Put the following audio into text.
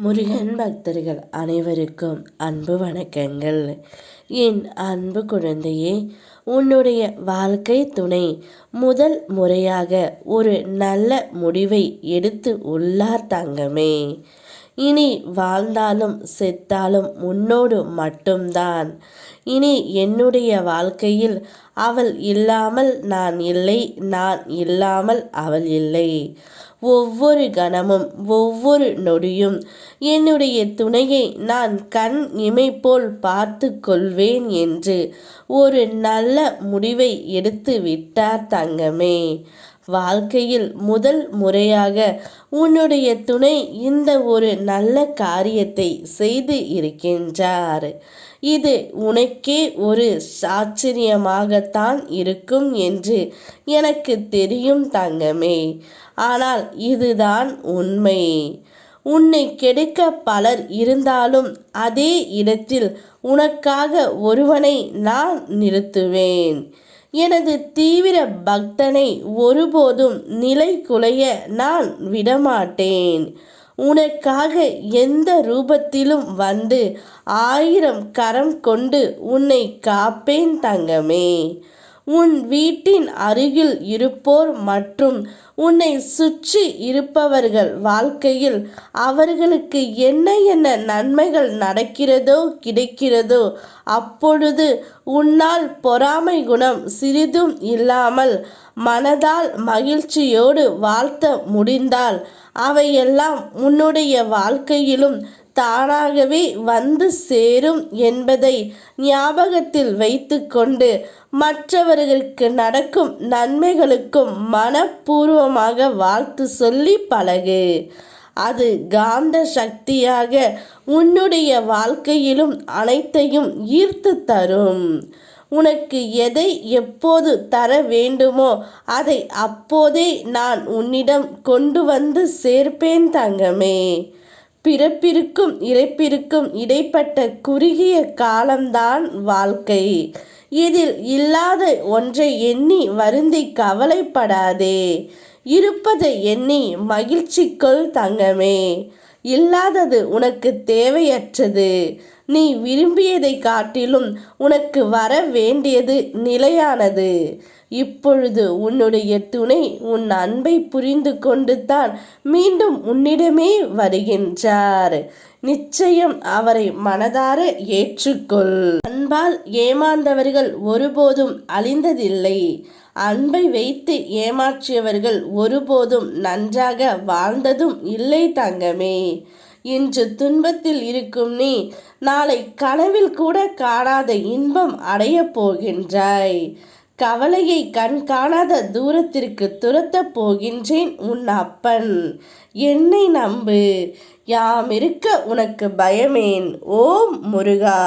முருகன் பக்தர்கள் அனைவருக்கும் அன்பு வணக்கங்கள். என் அன்பு குழந்தையே, உன்னுடைய வாழ்க்கை துணை முதல் முறையாக ஒரு நல்ல முடிவை எடுத்து உள்ளார் தங்கமே. இனி வாழ்ந்தாலும் செத்தாலும் உன்னோடு மட்டும்தான். இனி என்னுடைய வாழ்க்கையில் அவள் இல்லாமல் நான் இல்லை, நான் இல்லாமல் அவள் இல்லை. ஒவ்வொரு கணமும் ஒவ்வொரு நொடியும் என்னுடைய துணையை நான் கண் இமை போல் பார்த்து கொள்வேன் என்று ஒரு நல்ல முடிவை எடுத்து விட்டார் தங்கமே. வாழ்க்கையில் முதல் முறையாக உன்னுடைய துணை இந்த ஒரு நல்ல காரியத்தை செய்து இருக்கின்றார். இது உனக்கே ஒரு ஆச்சரியமாகத்தான் இருக்கும் என்று எனக்கு தெரியும் தங்கமே. ஆனால் இதுதான் உண்மை. உன்னை கெடுக்க பலர் இருந்தாலும் அதே இடத்தில் உனக்காக ஒருவனை நான் நிறுத்துவேன். எனது தீவிர பக்தனை ஒருபோதும் நிலை குலைய நான் விடமாட்டேன். உனக்காக எந்த ரூபத்திலும் வந்து 1000 கரம் கொண்டு உன்னை காப்பேன் தங்கமே. உன் வீட்டின் அருகில் இருப்போர் மற்றும் உன்னை சுற்றி இருப்பவர்கள் வாழ்க்கையில் அவர்களுக்கு என்ன என்ன நன்மைகள் நடக்கிறதோ கிடைக்கிறதோ அப்பொழுது உன்னால் பொறாமை குணம் சிறிதும் இல்லாமல் மனதால் மகிழ்ச்சியோடு வாழ்த்த முடிந்தால் அவையெல்லாம் உன்னுடைய வாழ்க்கையிலும் தானாகவே வந்து சேரும் என்பதை ஞாபகத்தில் வைத்து கொண்டு மற்றவர்களுக்கு நடக்கும் நன்மைகளுக்கும் மனப்பூர்வமாக வாழ்த்து சொல்லி பழகு. அது காந்த சக்தியாக உன்னுடைய வாழ்க்கையிலும் அனைத்தையும் ஈர்த்து தரும். உனக்கு எதை எப்போது தர வேண்டுமோ அதை அப்போதே நான் உன்னிடம் கொண்டு வந்து சேர்ப்பேன் தங்கமே. பிறப்பிற்கும் இறப்பிற்கும் இடைப்பட்ட குறுகிய காலம்தான் வாழ்க்கை. இதில் இல்லாத ஒன்றை எண்ணி வருந்தி கவலைப்படாதே. இருப்பதை எண்ணி மகிழ்ச்சி கொள் தங்கமே. இல்லாதது உனக்கு தேவையற்றது. நீ விரும்பியதை காட்டிலும் உனக்கு வர வேண்டியது நிலையானது. இப்பொழுது உன்னுடைய துணை உன் அன்பை புரிந்து கொண்டு தான் மீண்டும் உன்னிடமே வருகின்றார். நிச்சயம் அவரை மனதார ஏற்றுக்கொள். அன்பால் ஏமாந்தவர்கள் ஒருபோதும் அழிந்ததில்லை. அன்பை வைத்து ஏமாற்றியவர்கள் ஒருபோதும் நன்றாக வாழ்ந்ததும் இல்லை தங்கமே. இன்று துன்பத்தில் இருக்கும் நீ நாளை கனவில் கூட காணாத இன்பம் அடையப் போகின்றாய். கவலையை கண் காணாத தூரத்திற்கு துரத்தப் போகின்றேன் உன் அப்பன். என்னை நம்பு. யாம் இருக்க உனக்கு பயமேன். ஓம் முருகா.